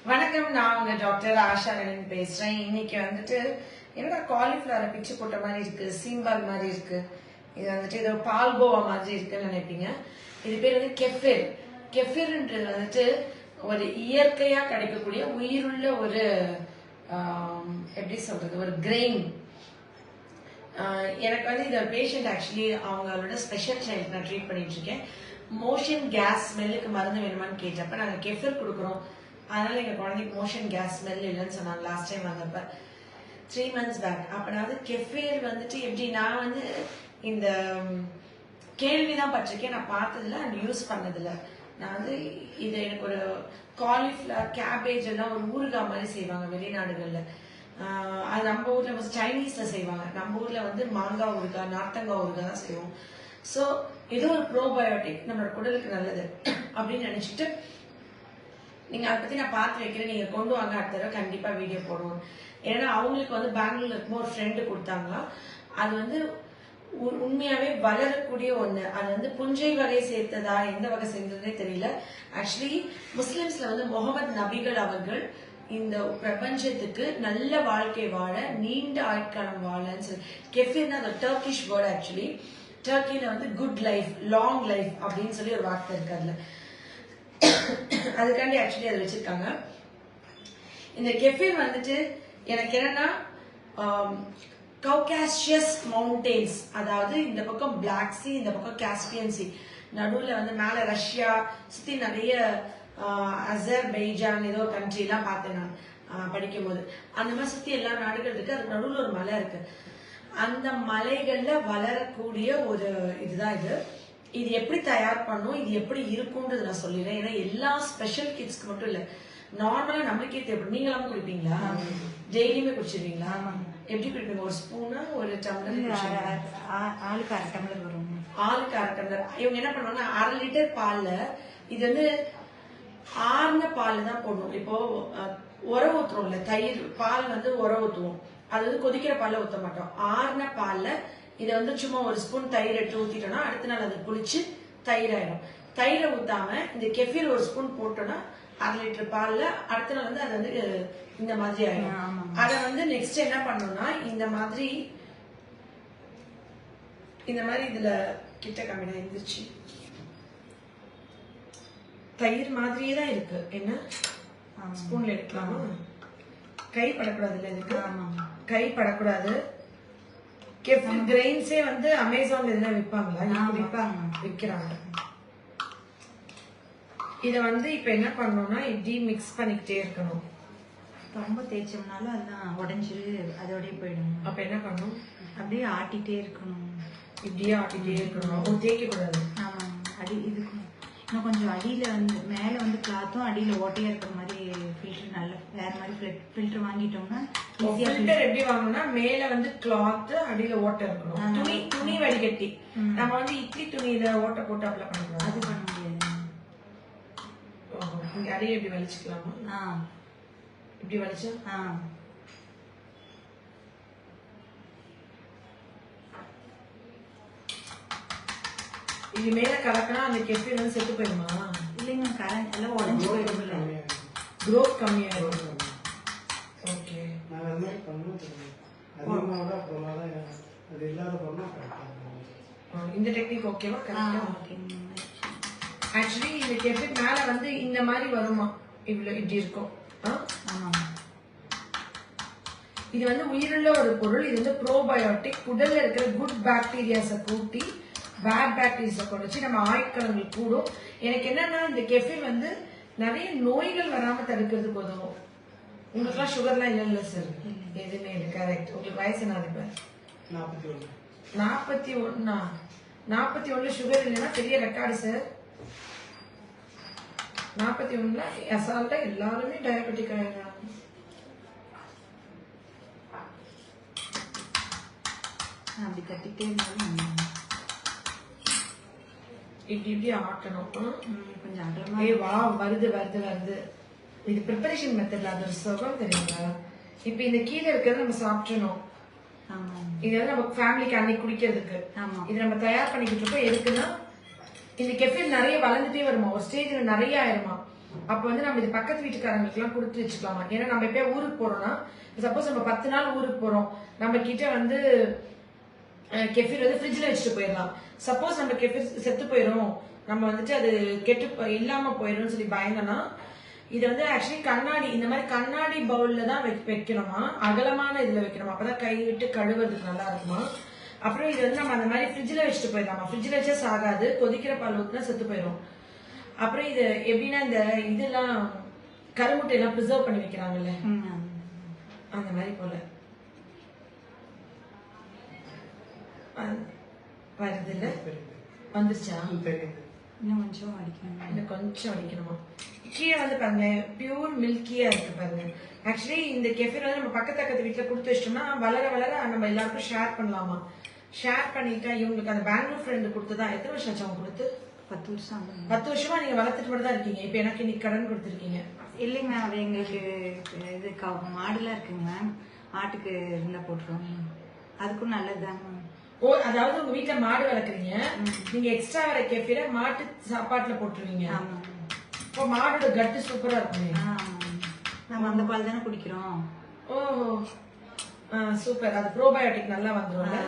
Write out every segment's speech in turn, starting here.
வணக்கம், நான் உங்க டாக்டர் ஆஷா ரவீன் பேசுறேன். இன்னைக்கு வந்துட்டு என்னடா காலிஃபிளவரை பிச்சு போட்ட மாதிரி இருக்கு, சீம்பால் மாதிரி இருக்கு, இது வந்துட்டு ஏதோ பால்கோவா மாதிரி இருக்குன்னு நினைப்பீங்க. இது பேர் வந்து கெஃபிர். கெஃபிர்ன்றது வந்துட்டு ஒரு இயற்கையா கிடைக்கக்கூடிய உயிருள்ள ஒரு எப்படி சொல்றது, ஒரு கிரெயின். எனக்கு வந்து இந்த பேஷண்ட் ஆக்சுவலி அவங்களோட ஸ்பெஷல் சைல்டு நான் ட்ரீட் பண்ணிட்டு இருக்கேன். மோஷன் கேஸ் ஸ்மெல்லுக்கு மருந்து வேணுமான்னு கேட்டப்ப நாங்கள் கெஃபிர் கொடுக்குறோம், அதனால எங்க குழந்தைக்கு மோஷன் கேஸ் ஸ்மெல் இல்லைன்னு சொன்னாங்க லாஸ்ட் டைம் வந்தப்ப 3 months பேக். அப்ப நான் வந்து கெஃபிர் வந்துட்டு எப்படி, நான் வந்து இந்த கேள்விதான் பட்டிருக்கேன், நான் பார்த்ததில்ல அண்ட் யூஸ் பண்ணதில்ல. நான் வந்து இது எனக்கு ஒரு காலிஃபிளவர் கேபேஜ் எல்லாம் ஒரு ஊறுகாய் மாதிரி செய்வாங்க வெளிநாடுகள்ல. அது நம்ம ஊர்ல சைனீஸ்ல செய்வாங்க, நம்ம ஊர்ல வந்து மாங்காய் ஊறுகாய், நார்த்தங்காய் ஊறுகாய் தான் செய்வோம். ஸோ இது ஒரு ப்ரோபயோட்டிக், நம்மளோட குடலுக்கு நல்லது அப்படின்னு நினைச்சிட்டு நீங்க அதை பத்தி நான் பார்த்து வைக்கிறேன், நீங்க கொண்டு வாங்க, அடுத்த தடவை கண்டிப்பா வீடியோ போடுவோம். ஏன்னா அவங்களுக்கு வந்து பெங்களூர்ல இருக்கும் ஒரு ஃப்ரெண்டு கொடுத்தாங்களா, அது வந்து உண்மையாவே வளரக்கூடிய ஒண்ணு. அது வந்து புஞ்சை வகை சேர்த்ததா எந்த வகை சேர்ந்ததே தெரியல. ஆக்சுவலி முஸ்லிம்ஸ்ல வந்து முகமது நபிகள் அவர்கள் இந்த பிரபஞ்சத்துக்கு நல்ல வாழ்க்கை வாழ, நீண்ட ஆட்காலம் வாழன்னு சொல்லி கெஃபிர்னா அது டர்க்கிஷ் வேர்ட். ஆக்சுவலி டர்க்கில வந்து குட் லைஃப், லாங் லைஃப் அப்படின்னு சொல்லி ஒரு வார்த்தை இருக்கு அதுல. அதுக்காண்டி ஆக்சுவலி அதை வச்சிருக்காங்க. இந்த கெஃபிர் வந்துட்டு எனக்கு என்னன்னா கௌகாசியஸ் மவுண்டெயின்ஸ், அதாவது இந்த பக்கம் பிளாக் சி, இந்த பக்கம் காஸ்பியன் சி, நடுவுல வந்து மேல ரஷ்யா சுத்தி நிறைய அசர்பைஜான் ஏதோ கண்ட்ரி எல்லாம் பார்த்தேன் நான் படிக்கும் போது. அந்த மாதிரி சுத்தி எல்லா நாடுகள் இருக்கு, அதுக்கு நடுவுல ஒரு மலை இருக்கு. அந்த மலைகள்ல வளரக்கூடிய ஒரு இதுதான் இது. இது எப்படி தயார் பண்ணும், இது எப்படி இருக்கும்ன்றது நான் சொல்லிடுறேன். ஏன்னா எல்லா ஸ்பெஷல் கிட்ஸ்க்கு மட்டும் இல்ல, நார்மலா நம்மளுக்கே தேவைப்படும். நீங்களாம் குடிப்பீங்களா? டெய்லியுமே குடிச்சிருவீங்களா? எப்படி குடிப்பீங்க? ஒரு ஸ்பூனா ஒரு டம்ளர்? ஆளுக்கு அரை டம்ளர் வரும். ஆளுக்கு அரை டம்ளர். இவங்க என்ன பண்ணுவாங்கன்னா 1/2 லிட்டர் பால்ல, இது வந்து ஆறுன பால் தான் போடணும். இப்போ உர ஊத்துறோம்ல, தயிர் பால் வந்து உர ஊத்துவோம், அது வந்து கொதிக்கிற பால்ல ஊத்த மாட்டோம். ஆறுன பால்ல இதை வந்து சும்மா ஒரு ஸ்பூன் தயிர் எடுத்து ஊத்திட்டோம்னா அடுத்த நாள் அது புளிச்சு தயிர் ஆயிடும். தயிரை ஊத்தாம இந்த கெஃபிர் ஒரு ஸ்பூன் போட்டோம்னா 1/2 லிட்டர் பால்ல அடுத்த நாள் வந்து அது வந்து இந்த மாதிரி ஆயிடும். அதை வந்து நெக்ஸ்ட் என்ன பண்ணணும்னா இந்த மாதிரி இதுல கிட்ட கம்மியா இருந்துச்சு, தயிர் மாதிரியே தான் இருக்கு. என்ன ஸ்பூன்ல எடுக்கலாமா? கை படக்கூடாது இல்ல இதுக்கு, கை படக்கூடாது. கெஃபிர் கிரெயின்ஸே வந்து அமேசான்ல இதெல்லாம் விற்பாங்களா? விற்கிறாங்க. இத வந்து இப்ப என்ன பண்ணணும்னா இப்படி மிக்ஸ் பண்ணிக்கிட்டே இருக்கணும். ரொம்ப தேய்ச்சோம்னாலும் அதெல்லாம் உடஞ்சிரு, அதோடய போயிடும். அப்ப என்ன பண்ணணும்? அப்படியே ஆட்டிட்டே இருக்கணும். இப்படியே ஆட்டிட்டே இருக்கணும், தேய்க்க கூடாது. ஆமா, அடி இதுக்கு இன்னும் கொஞ்சம் அடியில வந்து மேல வந்து கிளாத்தும் அடியில ஓட்டையா இருக்கிற மாதிரி ஃபில்டர், நல்ல வேற மாதிரி ஃபில்டர் வாங்கிட்டோம்னா. ஃபில்டர் எப்படி வாங்கணும்னா மேல வந்து கிளாத், அடியில ஓட்டை இருக்கணும். துணி வடிகட்டி நம்ம வந்து இட்லி துணியில ஓட்டை போட்டு அப்ளை பண்ணணும், அது பண்ண முடியாது. இங்க அடியை எப்படி வலிச்சுக்கலாமா? இப்படி வலிச்சா இது மேல கலக்கினா அந்த கெஃபிர் வந்து செத்து போயிடுமா? இல்லைங்க, கரண்ட் எல்லாம் உடஞ்சு போயிடும், growth கம்மியாயிடும். ஓகே, நான் அது மாதிரி பண்ணணும். அதிகமாக அப்புறமாதான் அது இல்லாத பண்ணா கரெக்டாக. இந்த டெக்னிக் ஓகேவா? கரெக்டா? ஆக்சுவலி இந்த கெஃபிர் மேல வந்து இந்த மாதிரி வருமா, இவ்வளவு இப்படி இருக்கும். இது வந்து உயிருள்ள ஒரு பொருள். இது வந்து ப்ரோபயோட்டிக், குடல்ல இருக்கிற குட் பாக்டீரியாஸை கூட்டி பேட் பாக்டீரியாஸை குறைச்சி நம்ம ஆயுட்காலங்கள் கூடும். எனக்கு என்னன்னா இந்த கெஃபிர் வந்து நிறைய நோய்கள் வராம தடுக்கிறதுக்கு உதவும். உங்களுக்குலாம் சுகர்லாம் இல்லைல்ல சார்? எதுவுமே இல்லை. கரெக்ட். உங்களுக்கு வயசு என்ன? இப்ப 41. 41 சுகர் இல்லைன்னா பெரிய ரெக்கார்டு சார். 41ல அசால்ட்டா எல்லாருமே டயபெட்டிக் ஆயிடுறாங்க. அப்படி கட்டிட்டே இருந்தாலும் இப்படி ஆட்டணும். கொஞ்சம் அகலமா. வா, வருது வருது வருது. இது ப்ரிப்பரேஷன் மெத்தட்ல அது ஒரு சுகம் தெரியுங்களா? இப்ப இந்த கீழே இருக்கிறத நம்ம சாப்பிடணும். இது வந்து நம்ம ஃபேமிலிக்கு அன்னைக்கு குடிக்கிறதுக்கு. இது நம்ம தயார் பண்ணிக்கிட்டு இருக்கோம். எதுக்குன்னா இந்த கெஃபிர் நிறைய வளர்ந்துட்டே வருமா, ஒரு ஸ்டேஜ்ல நிறைய ஆயிருமா. அப்ப வந்து நம்ம இது பக்கத்து வீட்டுக்காரங்களுக்கு எல்லாம் கொடுத்து வச்சுக்கலாமா. ஏன்னா நம்ம எப்பயே ஊருக்கு போறோம்னா, சப்போஸ் நம்ம 10 நாள் ஊருக்கு போறோம், நம்ம கிட்ட வந்து கெஃபிர் வந்து ஃப்ரிட்ஜ்ல வச்சுட்டு போயிடலாம். சப்போஸ் நம்ம கெஃபிர் செத்து போயிடும், நம்ம வந்துட்டு அது இல்லாம போயிடும் சொல்லி பயந்தனா, இது வந்து ஆக்சுவலி கண்ணாடி, இந்த மாதிரி கண்ணாடி பவுல்ல தான் வைக்கணுமா, அகலமான இதுல வைக்கணுமா, அப்பதான் கை விட்டு கழுவுறதுக்கு நல்லா இருக்குமா. அப்புறம் இது வந்து நம்ம அந்த மாதிரி ஃப்ரிட்ஜ்ல வச்சுட்டு போயிடலாமா. ஃப்ரிட்ஜ்ல வச்சா சாகாது, கொதிக்கிற பால் ஊத்துனா செத்து போயிடும். அப்புறம் இது எப்படின்னா இந்த இதெல்லாம் கருமுட்டை எல்லாம் ப்ரிசர்வ் பண்ணி வைக்கிறாங்கல்ல, அந்த மாதிரி போல வருது இல்ல. வந்துருச்சா? இன்னும் கொஞ்சம் அடிக்கணும். இன்னும் கொஞ்சம் அடிக்கணுமா. கீழே வந்து பாருங்க பியூர் மில்கியா இருக்கு பாருங்க. ஆக்சுவலி இந்த கெஃபிர் வந்து நம்ம பக்கத்து வீட்டுல கொடுத்து வச்சிட்டோம்னா வளர வளர நம்ம எல்லாருக்கும் ஷேர் பண்ணலாமா. ஷேர் பண்ணிட்டா இவங்களுக்கு அந்த பெங்களூர் ஃப்ரெண்டு கொடுத்துதான். எத்தனை வருஷம் ஆச்சு அவங்க கொடுத்து? 10 வருஷம். 10 வருஷமா நீங்க வளர்த்துட்டு மட்டும் தான் இருக்கீங்க. இப்ப எனக்கு இன்னைக்கு கடன் கொடுத்துருக்கீங்க. இல்லைங்க மேம், அது எங்களுக்கு இது மாடுலாம் இருக்குங்க மேம், ஆட்டுக்கு இருந்தா போட்டுருவோம், அதுக்கும் நல்லதுதாங்க மேம். ஓ, அதாவது உங்க வீட்டுல மாடு வளர்க்குறீங்க, நீங்க எக்ஸ்ட்ரா வர கெஃபிர மாட்டு சாப்பாட்டுல போட்டுருவீங்க. ஆமா. இப்போ மாடோட கட்டு சூப்பரா இருக்குமே. நம்ம அந்த பால் தானே குடிக்கிறோம். ஓஹோ, சூப்பர். அது ப்ரோபயோட்டிக் நல்லா வந்துரும்ல.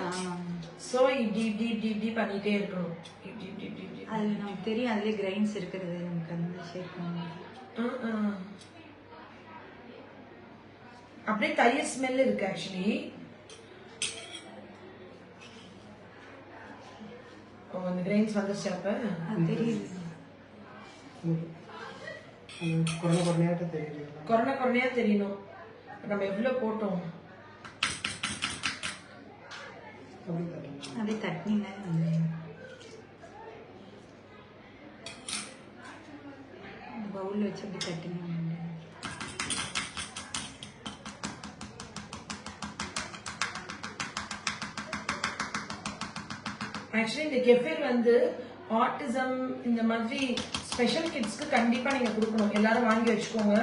சோ இப்படி இப்படி இப்படி இப்படி பண்ணிட்டே இருக்கணும். இப்படி இப்படி இப்படி இப்படி அதுல நமக்கு தெரியும், அதுலயே கிரைன்ஸ் இருக்கிறது, நமக்கு அந்த சேர்க்கணும். அப்படியே தயிர் ஸ்மெல் இருக்கு ஆக்சுவலி. அந்த கிரைன்ஸ் வந்துருச்சு. அப்ப தெரியுது, கொரோனா கொரோனையா தெரியணும். நம்ம எவ்வளவு போட்டோம் அப்படியே தட்டினீங்க. பவுல்ல வச்சு அப்படி தட்டினீங்க. ஆக்சுவலி இந்த கெஃபிர் வந்து ஆட்டிசம் இந்த மாதிரி ஸ்பெஷல் கிட்ஸ்க்கு கண்டிப்பா நீங்க கொடுக்கணும். எல்லாரும் வாங்கி வச்சுக்கோங்க,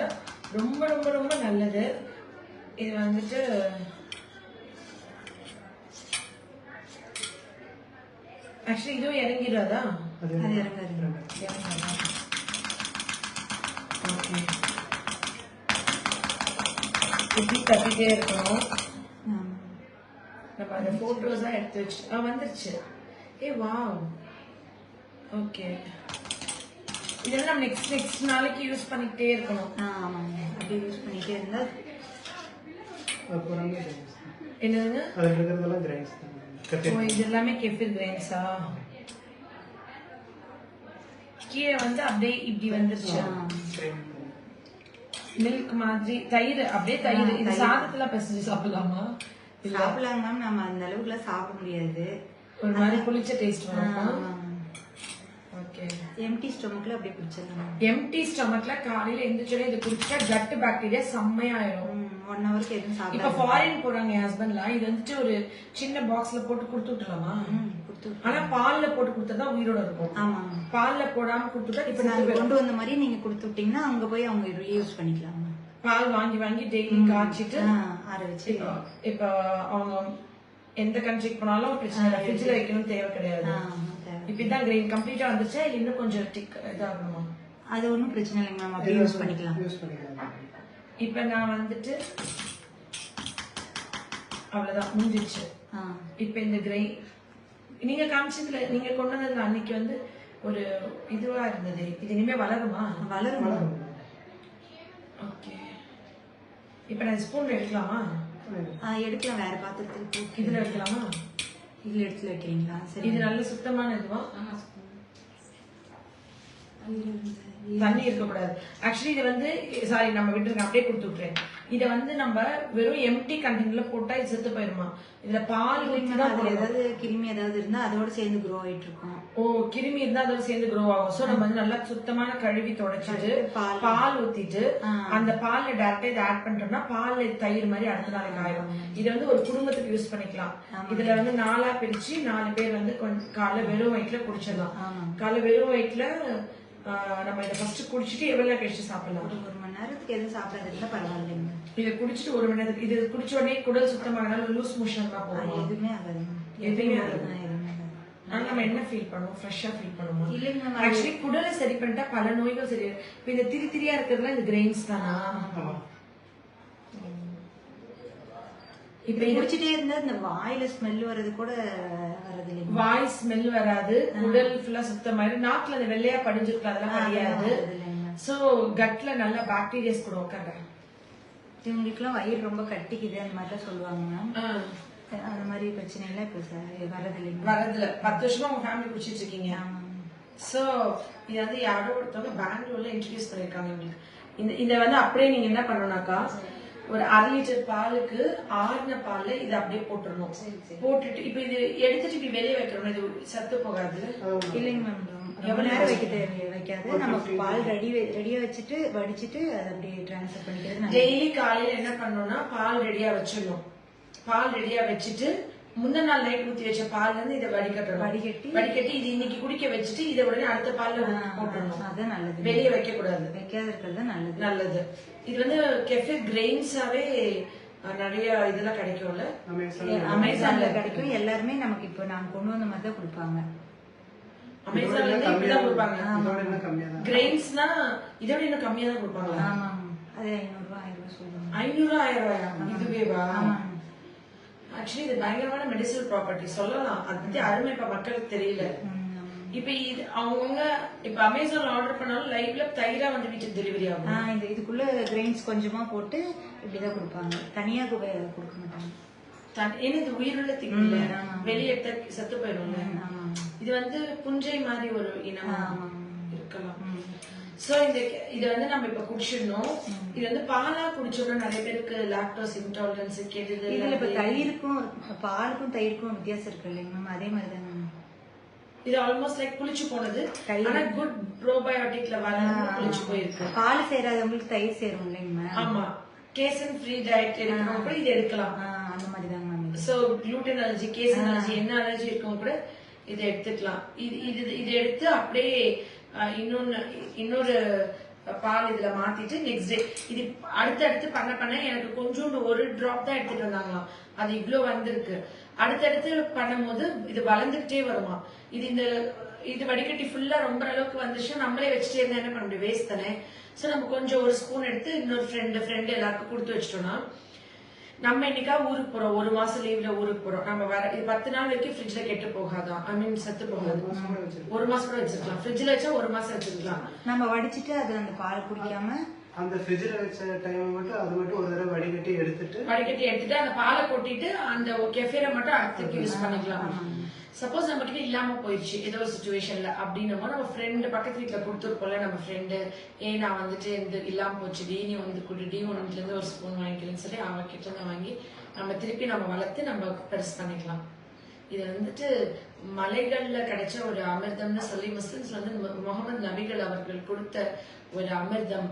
ரொம்ப ரொம்ப ரொம்ப நல்லது. இது வந்துட்டு ஆக்சுவலி இதுவும் இறங்கிடாதா? அது இறங்காது. ஓகே, இப்படி தட்டிட்டே இருக்கணும். நம்ம அந்த போட்டோஸா எடுத்து வச்சு வந்துருச்சு. ஏ வாவ், ஓகே. இதெல்லாம் நம்ம நெக்ஸ்ட் நாளைக்கு யூஸ் பண்ணிக்கிட்டே இருக்கணும். ஆமாங்க, அப்படி யூஸ் பண்ணிட்டே இருந்தா என்னதுங்க? இது எல்லாமே கெஃபிர் கிரைன்ஸா? கீழே வந்து அப்படியே இப்படி வந்துருச்சு. மில்க் மாதிரி தயிர், அப்படியே தயிர். இது சாதத்துல பிசைஞ்சு சாப்பிடலாமா? சாப்பிடலாம் மேம், நம்ம அந்த அளவுக்குலாம் சாப்பிட முடியாது, ஒரு மாதிரி புளிச்ச டேஸ்ட் வரும். ஓகே, எம்டி ஸ்டொமக்ல அப்படியே குடிச்சிடலாம். எம்டி ஸ்டொமக்ல காலையில எந்திரிச்சோடனே இது குடிச்சா கட் பாக்டீரியா செம்மையாயிடும். 1 ஹவருக்கு எதுவும் சாப்பிட. இப்ப ஃபாரின் போறாங்க என் ஹஸ்பண்ட்லாம், இது வந்துட்டு ஒரு சின்ன பாக்ஸ்ல போட்டு கொடுத்து விட்டுலாமா? ஆனா பால்ல போட்டு கொடுத்தா உயிரோட இருக்கும். ஆமா, பால்ல போடாம கொடுத்துட்டா இப்ப நான் கொண்டு வந்த மாதிரி நீங்க கொடுத்து விட்டீங்கன்னா அங்க போய் அவங்க யூஸ் பண்ணிக்கலாம். பால் வாங்கி வாங்கி டெய்லி காய்ச்சிட்டு ஆற வச்சு. இப்ப அவங்க எந்த கண்ட்ரிக்கு போனாலும் பிரச்சனை இல்லை, ஃப்ரிட்ஜ்ல வைக்கணும் தேவை கிடையாது. இப்படிதான் கிரெயின் கம்ப்ளீட்டா வந்துச்சா இல்ல இன்னும் கொஞ்சம் டிக் இதாகணுமா? அது ஒன்றும் பிரச்சனை இல்லைங்க மேம், அப்படியே யூஸ் பண்ணிக்கலாம். இப்ப நான் வந்துட்டு அவ்வளவுதான் முடிஞ்சிச்சு. இப்ப இந்த கிரெயின் நீங்க காமிச்சதுல நீங்க கொண்டு வந்ததுல அன்னைக்கு வந்து ஒரு இதுவா இருந்தது, இது இனிமே வளருமா? வளரும். ஓகே, இப்ப நான் ஸ்பூன்ல எடுக்கலாமா? எடுக்கலாம், வேற பாத்திரத்துக்கு இதுல வைக்கலாமா? இதுல எடுத்துல வைக்கிறீங்களா? சரி, இது நல்ல சுத்தமான இதுவா? தண்ணி இருக்கக்கூடாது. ஆக்சுவலி இது வந்து சாரி நம்ம விட்டுருங்க, அப்படியே கொடுத்து விட்டுறேன். இத வந்து நம்ம வெறும் எம்டி கண்டெய்னர்ல போட்டா இது செத்து போயிருமா? இதுல பால் ஊத்திதான் ஏதாவது கிருமி ஏதாவது இருந்தா அதோட சேர்ந்து க்ரோ ஆயிட்டு இருக்கும். ஓ, கிருமி இருந்தா அதோட சேர்ந்து க்ரோ ஆகும். சோ நம்ம வந்து நல்லா சுத்தமான கழுவி தொடச்சிட்டு பால் ஊத்திட்டு அந்த பால்ல டைரக்டா இதை ஆட் பண்ணிட்டோம்னா பால்ல தயிர் மாதிரி அடுத்த நாளைக்கு ஆயிடும். இதை வந்து ஒரு குடும்பத்துக்கு யூஸ் பண்ணிக்கலாம். இதுல வந்து 4ஆ பிரிச்சு 4 பேர் வந்து காலை வெறும் வயிற்றுல குடிச்சிடலாம். காலை வெறும் வயிற்றுல நம்ம இதை ஃபர்ஸ்ட் குடிச்சிட்டு எவ்வளவு கழிச்சு சாப்பிடலாம்? 1 மணி நேரத்துக்கு எதுவும் சாப்பிடாது இருந்தா பரவாயில்லைங்க. இதை குடிச்சிட்டு 1 மணி நேரத்துக்கு இது குடிச்ச உடனே குடல் சுத்தமாகனால லூஸ் மோஷன் தான் போகும். எதுவுமே ஆகாது, எதுவுமே ஆகாது. ஆனா நம்ம என்ன ஃபீல் பண்ணுவோம்? ஃப்ரெஷ்ஷா ஃபீல் பண்ணுவோம். இல்லைங்க மேம். ஆக்சுவலி குடலை சரி பண்ணிட்டா பல நோய்கள் சரி. இப்ப இந்த திரியா இருக்கிறதுலாம் இது கிரெயின்ஸ் தானா? இப்ப குடிச்சிட்டே இருந்தா இந்த வாயில ஸ்மெல் வர்றது கூட வரது இல்லைங்க. வாய் ஸ்மெல் வராது, குடல் ஃபுல்லா சுத்தமாயிரு, நாக்குல அந்த வெள்ளையா படிஞ்சிருக்கும் அதெல்லாம் கிடையாது. சோ கட்ல நல்ல பாக்டீரியாஸ் கூட உட்கார. இவங்களுக்குலாம் வயிறு ரொம்ப கட்டிக்குது அந்த மாதிரி தான் சொல்லுவாங்க மேம். அந்த மாதிரி பிரச்சனை எல்லாம் இப்ப வரது இல்லைங்க. வரதுல 10 வருஷமா உங்க ஃபேமிலி குடிச்சிட்டு இருக்கீங்க. சோ இது வந்து யாரோ ஒருத்தவங்க பெங்களூர்ல இன்ட்ரோடியூஸ் பண்ணிருக்காங்க உங்களுக்கு. இந்த வந்து அப்படியே நீங்க என்ன பண்ணணும்னாக்கா, ஒரு 1/2 லிட்டர் பாலுக்கு ஆறின பால்ல இதை அப்படியே போட்டுடணும். போட்டுட்டு இப்ப இது எடுத்துட்டு இப்படி வெளியே வைக்கணும். இது சத்து போகாது இல்லைங்க மேம். எவ்வளவு நேரம் வைக்காது. நம்ம பால் ரெடியா வச்சுட்டு வடிச்சிட்டு அதை அப்படியே டிரான்ஸ்ஃபர் பண்ணிக்கிறது. டெய்லி காலையில என்ன பண்ணணும்னா பால் ரெடியா வச்சிடணும். பால் ரெடியா வச்சுட்டு முந்தின நாள் நைட் ஊத்தி வச்ச பால்ல இருந்து இதை வடிகட்டி இது இன்னைக்கு குடிக்க வச்சுட்டு இதை உடனே அடுத்த பால்ல போட்டுடணும். அதான் நல்லது. வெளியே வைக்க கூடாது. வைக்காத இருக்கிறது நல்லது. இது வந்து கெஃபிர் கிரெயின்ஸாவே நிறைய இதெல்லாம் கிடைக்கும்ல, அமேசான்ல கிடைக்கும். எல்லாருமே நமக்கு இப்ப நான் கொண்டு வந்த மாதிரி தான் கொடுப்பாங்க. அமேசான்ல இருந்து இப்படிதான் கொடுப்பாங்க. கிரெயின்ஸ்னா இதோட இன்னும் கம்மியா தான் கொடுப்பாங்க. ஆமா, அது 500 ரூபாய் 1000 ரூபாய் சொல்லுவாங்க. 500 1000 ரூபாயா? இதுவேவா? ஆக்சுவலி இது பயங்கரமான மெடிசனல் ப்ராப்பர்ட்டி சொல்லலாம். அது பத்தி அருமை இப்ப மக்களுக்கு தெரியல. இப்ப இது அவங்கவுங்க இப்ப அமேசான்ல ஆர்டர் பண்ணாலும் லைவ்ல தயிரா வந்து வீட்டுக்கு டெலிவரி ஆகும். இதுக்குள்ள கிரெயின்ஸ் கொஞ்சமா போட்டு இப்படிதான் கொடுப்பாங்க. தனியா கொடுக்க மாட்டாங்க. ஏன்னா இது உயிருள்ள திங்கல, வெளியே செத்து போயிடும்ல. இது வந்து புஞ்சை மாதிரி ஒரு இனமா இருக்கலாம். சோ இது வந்து நம்ம இப்ப குடிச்சிடணும். இது வந்து பாலா குடிச்சோம்னா நிறைய பேருக்கு லாக்டோஸ் இன்டாலரன்ஸ் கேட்டது. இதுல இப்ப தயிருக்கும் பாலுக்கும் தயிருக்கும் வித்தியாசம் இருக்கு இல்லைங்க மேம்? அதே மாதிரிதான் இது ஆல்மோஸ்ட் லைக் புளிச்சு போனது. ஆனா குட் ப்ரோபயோட்டிக்ல வளர்ந்து புளிச்சு போயிருக்கு. பால் சேராதவங்களுக்கு தயிர் சேரும் இல்லைங்க மேம்? ஆமா, கேசன் ஃப்ரீ டயட் எடுக்கிறவங்க கூட இது எடுக்கலாம். அந்த மாதிரி தாங்க ma'am. So gluten allergy, casein allergy, என்ன அலர்ஜி இருக்கவங்க கூட இதை எடுத்துக்கலாம். இது எடுத்து அப்படியே இன்னொரு பால் இதுல மாத்திட்டு நெக்ஸ்ட் டே இது அடுத்தடுத்து பண்ண எனக்கு கொஞ்சோண்டு ஒரு டிராப் தான் எடுத்துட்டு வந்தாங்களாம். அது இவ்வளவு வந்திருக்கு. அடுத்தடுத்து பண்ணும்போது இது வளர்ந்துகிட்டே வருமா. இது வடிகட்டி ஃபுல்லா ரொம்ப அளவுக்கு வந்துச்சுன்னா நம்மளே வச்சுட்டே இருந்தா என்ன பண்ண முடியும்? வேஸ்ட் தானே. சோ நம்ம கொஞ்சம் ஒரு ஸ்பூன் எடுத்து இன்னொரு ஃப்ரெண்டு எல்லாருக்கும் கொடுத்து வச்சிட்டோம்னா, நம்ம இன்னைக்கா ஊருக்கு போறோம், 1 மாசம் லீவ்ல ஊருக்கு போறோம், நம்ம வர 10 நாள் வரைக்கும் ஃப்ரிட்ஜ்ல கெட்டு போகாதான். ஐ மீன் செத்து போகாது. 1 மாசம் கூட வச்சிருக்கலாம். ஃப்ரிட்ஜ்ல வச்சா 1 மாசம் வச்சிருக்கலாம். நம்ம வடிச்சிட்டு அது அந்த பால் குடிக்காம அந்த ஃப்ரிட்ஜ்ல வச்ச டைம் மட்டும் அது மட்டும் ஒரு தடவை வடிகட்டி எடுத்துட்டு அந்த பாலை கொட்டிட்டு அந்த கெஃபீரை மட்டும் அடுத்துக்கு யூஸ் பண்ணிக்கலாம். சப்போஸ் நம்ம கிட்ட இல்லாம போயிடுச்சு ஏதோ ஒரு சிச்சுவேஷன்ல அப்படின்னும் நம்ம ஃப்ரெண்டு பக்கத்து வீட்டுல கொடுத்துருப்போம்ல, நம்ம ஃப்ரெண்டு நான் வந்துட்டு இந்த இல்லாம போச்சுடி, நீ வந்து குடிடி, உனக்குல இருந்து ஒரு ஸ்பூன் வாங்கிக்கிறேன்னு சொல்லி அவங்க கிட்ட இருந்து வாங்கி நம்ம திருப்பி நம்ம வளர்த்து நம்ம பெருசு பண்ணிக்கலாம். இது வந்துட்டு மலைகள்ல கிடைச்ச ஒரு அமிர்தம்னு சொல்லி முஸ்லிம்ஸ் வந்து முகமது நபிகள் அவர்கள் கொடுத்த ஒரு அமிர்தம்.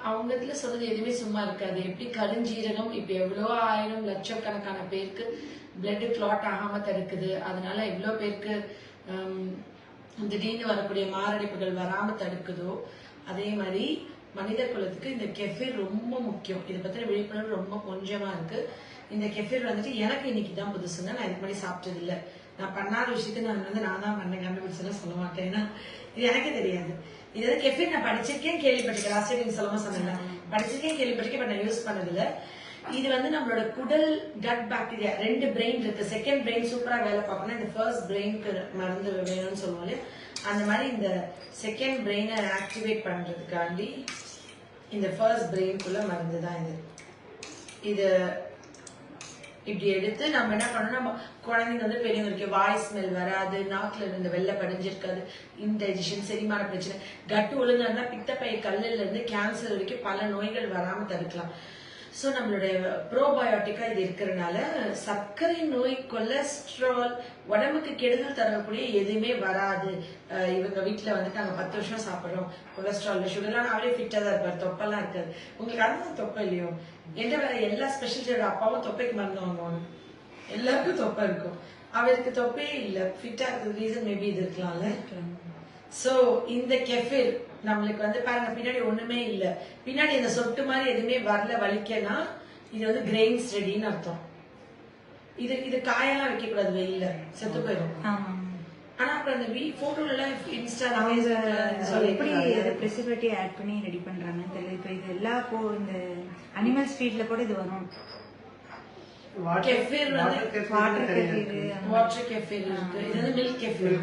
அவங்க இதுல சொல்றது எதுவுமே சும்மா இருக்காது. எப்படி கருஞ்சீரகம் இப்ப எவ்வளோ 1000 லட்சக்கணக்கான பேருக்கு பிளட் கிளாட் ஆகாம தடுக்குது, அதனால எவ்வளவு பேருக்கு திடீர்னு வரக்கூடிய மாரடைப்புகள் வராம தடுக்குதோ, அதே மாதிரி மனித குலத்துக்கு இந்த கெஃபீர் ரொம்ப முக்கியம். இதை பத்தின விழிப்புணர்வு ரொம்ப கொஞ்சமா இருக்கு. இந்த கெஃபீர் வந்துட்டு எனக்கு இன்னைக்கு தான் புதுசுங்க. நான் இதுக்கு முன்னாடி சாப்பிட்டது இல்லை. நான் பண்ணாத விஷயத்த நான் தான் பண்ண கண்டுபிடிச்சேன்னு சொல்ல மாட்டேன். ஏன்னா இது எனக்கே தெரியாது. இது வந்து கெஃபீர் நான் படிச்சிருக்கேன், கேள்விப்பட்டிருக்கேன். லாஸ்ட் நீங்க சொல்லாம சொன்னீங்க, படிச்சிருக்கேன், கேள்விப்பட்டிருக்கேன், பட் நான் யூஸ் பண்ணதில்ல. இது வந்து நம்மளோட குடல் கட் பாக்டீரியா 2 பிரெயின் இருக்கு. செகண்ட் பிரெயின் சூப்பரா வேலை பார்க்கணும். இந்த ஃபர்ஸ்ட் பிரெயினுக்கு மருந்து வேணும்னு சொல்லுவோம். அந்த மாதிரி இந்த செகண்ட் பிரெயினை ஆக்டிவேட் பண்றதுக்காண்டி இந்த ஃபர்ஸ்ட் பிரெயின்குள்ள மருந்து தான் இது. இப்படி எடுத்து நம்ம என்ன பண்ணணும், நம்ம குழந்தைங்க வந்து பெரியவங்க இருக்கு, வாய் ஸ்மெல் வராது, நாக்குல இருந்து வெள்ளை படிஞ்சிருக்காது, இன்டைஜஷன், செரிமான பிரச்சனை, கட்டு ஒழுங்கா இருந்தா பித்தப்பை கல்லுல இருந்து கேன்சர் வரைக்கும் பல நோய்கள் வராம தடுக்கலாம். சோ நம்மளுடைய ப்ரோபயோட்டிக்கா இது இருக்கிறதுனால சர்க்கரை நோய், கொலஸ்ட்ரால், உடம்புக்கு கெடுதல் தரக்கூடிய எதுவுமே வராது. இவங்க வீட்டுல வந்துட்டு நாங்க 10 வருஷம் சாப்பிடுறோம், கொலஸ்ட்ரால் சுகர்லாம் அவரே ஃபிட்டா தான் இருப்பாரு, தொப்பெல்லாம் இருக்காது. உங்களுக்கு அந்த தொப்பை இல்லையோ? என்ற வேற எல்லா ஸ்பெஷலிஸ்டோட அப்பாவும் தொப்பைக்கு மருந்து வாங்குவாங்க. எல்லாருக்கும் தொப்பை இருக்கும், அவருக்கு தொப்பையே இல்ல. ஃபிட்டா இருக்கிறது ரீசன் மேபி இது இருக்கலாம்ல. சோ இந்த கெஃபீர் நம்மளுக்கு வந்து பாருங்க, பின்னாடி ஒண்ணுமே இல்ல, பின்னாடி இந்த சொட்டு மாதிரி எதுவுமே வரல, வலிக்கனா இது வந்து கிரெயின்ஸ் ரெடின்னு அர்த்தம். இது காயெல்லாம் வைக்க கூடாது, வெயில்ல செத்து போயிடும். ஆனா அப்புறம் அந்த போட்டோல இன்ஸ்டா அவங்க எப்படி ப்ரிசர்வேட்டிவ் ஆட் பண்ணி ரெடி பண்றாங்கன்னு தெரியல. இப்போ இது எல்லா இந்த அனிமல்ஸ் ஃபீட்ல கூட இது வரும். கெஃபீர் வந்து வாட்டர் கெஃபீர், வாட்டர் கெஃபீர் இருக்கு. இது வந்து மில்க் கெஃபீர்.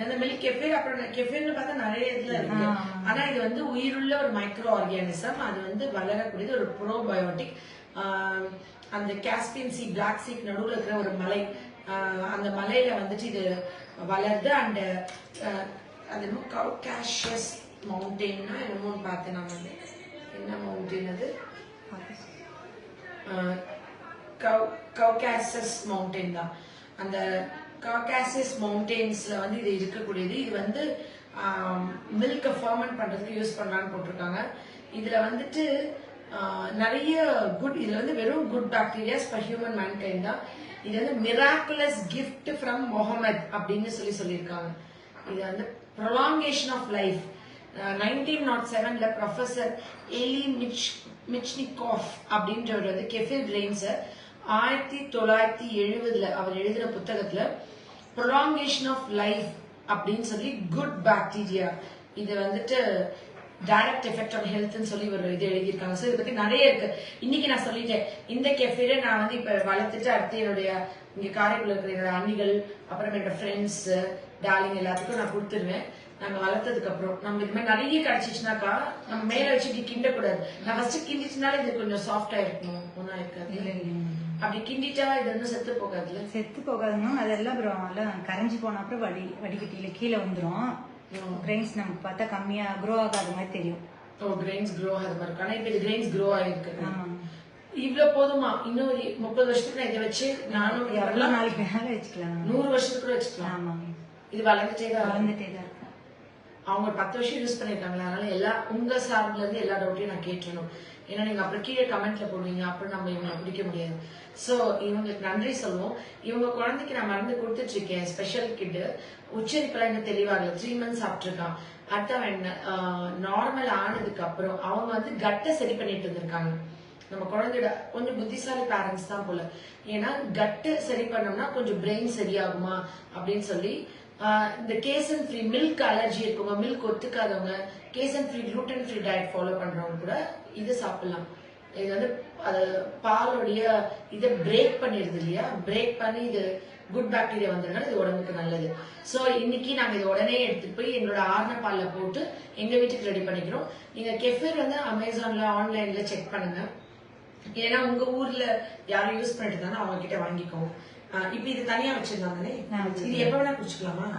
இந்த மில்க் கெஃபீர் அப்புறம் கெஃபீர்னு பார்த்தா நிறைய இதுல இருக்கு. ஆனா இது வந்து உயிருள்ள ஒரு மைக்ரோ ஆர்கானிசம். அது வந்து வளரக்கூடியது ஒரு ப்ரோபயோட்டிக். அந்த காஸ்பியன் சி பிளாக் சீக்கு நடுவுல இருக்கிற ஒரு மலை, அந்த மலையில வந்துட்டு இது வளருது. அண்ட் அது என்னமோ கவுகாஷியஸ் மவுண்டெயின்னா என்னமோ பார்த்தேன் நான் வந்து. என்ன மவுண்டெயின் அது? கவுகாசஸ் மவுண்டெயின் தான். அந்த கவுகாசஸ் மவுண்டெயின்ஸ்ல வந்து இது இருக்கக்கூடியது. இது வந்து மில்க ஃபர்மெண்ட் பண்றதுக்கு யூஸ் பண்ணலான்னு போட்டிருக்காங்க. இதுல வந்துட்டு நிறைய இதுல வந்து வெறும் good bacterias for human mankind தான். இது வந்து மிராக்குலஸ் கிஃப்ட் ஃப்ரம் முகமது அப்படின்னு சொல்லியிருக்காங்க. இது வந்து ப்ரொலாங்கேஷன் ஆஃப் லைஃப். 1907ல ப்ரொஃபசர் எலி மிச்னிகாஃப் அப்படின்றவர் வந்து கெஃபீர் கிரெயின்ஸை 1970ல அவர் எழுதின புத்தகத்துல ப்ரொலாங்கேஷன் ஆஃப் லைஃப் அப்படின்னு சொல்லி குட் பாக்டீரியா இது வந்துட்டு டைரக்ட் எஃபெக்ட் ஆன் ஹெல்த்னு சொல்லி ஒரு இது எழுதியிருக்காங்க. ஸோ இதை பத்தி நிறைய இருக்கு. இன்னைக்கு நான் சொல்லிட்டேன், இந்த கெஃபீரை நான் வந்து இப்ப வளர்த்துட்டு அடுத்து என்னுடைய இங்க காரைக்குள்ள இருக்கிற என்னோட அணிகள், அப்புறம் என்னோட ஃப்ரெண்ட்ஸ், டார்லிங் எல்லாத்துக்கும் நான் கொடுத்துருவேன். நாங்க வளர்த்ததுக்கு அப்புறம் நம்ம இது மாதிரி நிறைய கிடைச்சிச்சுனாக்கா நம்ம மேல வச்சுட்டு கிண்டக்கூடாது. நான் ஃபர்ஸ்ட் கிண்டிச்சுனால இது கொஞ்சம் சாஃப்டா இருக்கணும், ஒன்னா இருக்காது. அப்படி கிண்டிட்டா இது வந்து செத்து போகாதுல்ல? செத்து போகாதுன்னா அதெல்லாம் அப்புறம் கரைஞ்சி போன அப்புறம் வடிகட்டியில கீழே வந்துடும். கிரெயின்ஸ் நமக்கு பார்த்தா கம்மியா க்ரோ ஆகாத மாதிரி தெரியும். ஓ, கிரெயின்ஸ் க்ரோ ஆகாத மாதிரி இருக்கும். ஆனா இப்ப இது கிரெயின்ஸ் க்ரோ ஆயிருக்கு. இவ்வளவு போதுமா? இன்னும் ஒரு 30 வருஷத்துக்கு நான் இதை வச்சு நானும் எவ்வளவு நாளைக்கு மேல வச்சுக்கலாம், 100 வருஷத்துக்கு கூட வச்சுக்கலாம். ஆமா, இது வளர்ந்துட்டே தான் இருக்கு. அவங்க 10 வருஷம் யூஸ் பண்ணிருக்காங்களா, அதனால எல்லா உங்க சார்பில இருந்து எல்லா டவுட்டையும் நான் கேட்டுறணும். ஏன்னா நீங்க அப்புறம் கீழே கமெண்ட்ல போடுவீங்க, அப்புறம் நம்ம இவங்களை பிடிக்க முடியாது. சோ இவங்களுக்கு நன்றி சொல்லுவோம். இவங்க குழந்தைக்கு நான் மருந்து கொடுத்துட்டு இருக்கேன், ஸ்பெஷல் கிட். உச்சரிப்பெல்லாம் இன்னும் தெளிவாகல, 3 months சாப்பிட்டுருக்கான். அடுத்த நார்மல் ஆனதுக்கு அப்புறம் அவங்க வந்து கட்டை சரி பண்ணிட்டு இருந்திருக்காங்க. நம்ம குழந்தையோட கொஞ்சம் புத்திசாலி பேரண்ட்ஸ் தான் போல. ஏன்னா கட்டு சரி பண்ணோம்னா கொஞ்சம் பிரெயின் சரியாகுமா அப்படின்னு சொல்லி இந்த கேசன் ஃப்ரீ மில்க் அலர்ஜி இருக்கவங்க, மில்க் ஒத்துக்காதவங்க, casein free gluten free diet follow பண்றவங்க கூட இது சாப்பிடலாம். இது வந்து அது பாலுடைய இதை பிரேக் பண்ணிடுது இல்லையா, பிரேக் பண்ணி இது குட் பாக்டீரியா வந்ததுனால இது உடம்புக்கு நல்லது. சோ இன்னைக்கு நாங்க இதை உடனே எடுத்துட்டு போய் எங்களோட ஆர்ன பால்ல போட்டு எங்க வீட்டுக்கு ரெடி பண்ணிக்கிறோம். நீங்க கெஃபீர் வந்து அமேசான்ல ஆன்லைன்ல செக் பண்ணுங்க. ஏன்னா உங்க ஊர்ல யாரும் யூஸ் பண்ணிட்டு இருந்தாலும் அவங்க கிட்ட வாங்கிக்கோங்க. இப்ப இது தனியா வச்சிருந்தாங்கன்னே, இது எப்ப வேணா குடிச்சுக்கலாமா?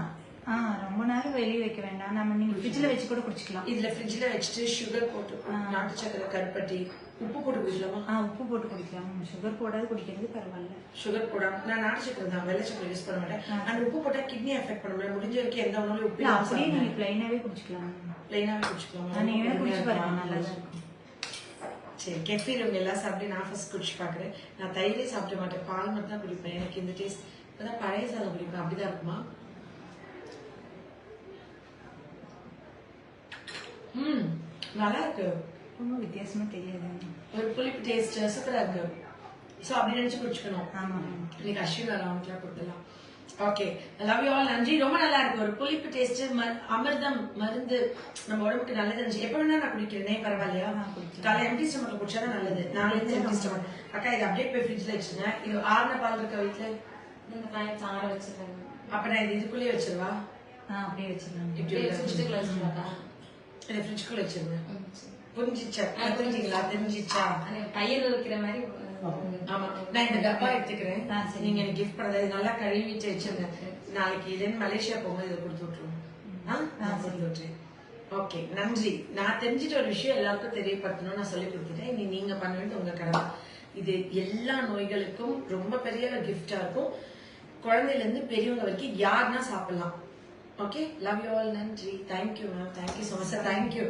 ரொம்ப நேரம் வெளியே வைக்க வேண்டாம், நம்ம நீங்க ஃப்ரிட்ஜ்ல வச்சு கூட குடிச்சுக்கலாம். இதுல ஃப்ரிட்ஜ்ல வச்சுட்டு சுகர் போட்டு, நாட்டு சக்கரை, கருப்பட்டி, உப்பு போட்டு குடிக்கலாமா? உப்பு போட்டு குடிக்கலாம். சுகர் போடாது குடிக்கிறது பரவாயில்ல. சுகர் போடாம நான் நாட்டு சக்கரை தான், வெள்ளை சக்கரை யூஸ் பண்ண மாட்டேன். அந்த உப்பு போட்டா கிட்னி எஃபெக்ட் பண்ண முடிஞ்ச வரைக்கும் எந்த உணவுலையும் உப்பு அப்படியே நீங்க பிளைனாவே குடிச்சுக்கலாம். பிளைனாவே குடிச்சுக்கலாமா? நீங்க குடிச்சு பாருங்க, நல்லா தான் இருக்கும். சரி, கெஃபீர் இவங்க எல்லாம் சாப்பிட்டு நான் ஃபர்ஸ்ட் குடிச்சு பாக்குறேன். நான் தயிரே சாப்பிட மாட்டேன், பால் மட்டும் தான் குடிப்பேன். எனக்கு இந்த டேஸ்ட் இப்பதான் பழைய சாதம் குடிப்பேன். அப்படிதான் இருக்குமா? நல்லா இருக்கு. ரொம்ப வித்தியாசமா தெரியாது, ஒரு புளிப்பு டேஸ்ட், சூப்பரா இருக்கு. சோ அப்படி நினைச்சு குடிச்சுக்கணும். ஆமா, இன்னைக்கு அஸ்வின் அவங்களுக்குலாம் கொடுத்துலாம். Okay, love you all. நன்றி. ரொம்ப நல்லா இருக்கு. ஒரு புளிப்பு டேஸ்ட், அமிர்தம், மருந்து, நம்ம உடம்புக்கு நல்லது இருந்துச்சு. எப்ப வேணா நான் குடிக்கிறேன், பரவாயில்லையா? காலை எம்டி ஸ்டமக்ல குடிச்சாதான் நல்லது. நாளைக்கு எம்டி ஸ்டமக். அக்கா இது அப்படியே போய் ஃப்ரிட்ஜ்ல வச்சுங்க. இது ஆறுன பால் இருக்க வீட்டுல ஆற வச்சிருக்காங்க. அப்ப நான் இது இதுக்குள்ளேயே வச்சிருவா? அப்படியே வச்சிருக்காங்க. இப்படி ஃப்ரிட்ஜ்குள்ள வச்சிருங்க. புரிஞ்சிச்சா? புரிஞ்சிங்களா? தெரிஞ்சிச்சா? பயிர் வைக்கிற மாதிரி. ஆமா, நான் இந்த டப்பா எடுத்துக்கிறேன். நீங்க எனக்கு கிஃப்ட் பண்ணது நல்லா கழுவிட்டு வச்சிருங்க. நாளைக்கு இதுன்னு மலேசியா போகும்போது இதை கொடுத்து விட்டுருவோம். கொடுத்து விட்டுறேன். ஓகே, நன்றி. நான் தெரிஞ்சிட்ட ஒரு விஷயம் எல்லாருக்கும் தெரியப்படுத்தணும், நான் சொல்லி கொடுத்துட்டேன். இனி நீங்க பண்ண வேண்டிய உங்க கடமை. இது எல்லா நோய்களுக்கும் ரொம்ப பெரிய கிஃப்டா இருக்கும். குழந்தையில இருந்து பெரியவங்க வரைக்கும் யாருன்னா சாப்பிடலாம். Okay, love you all. நன்றி. Thank you ma'am. Thank you so much sir. Thank you.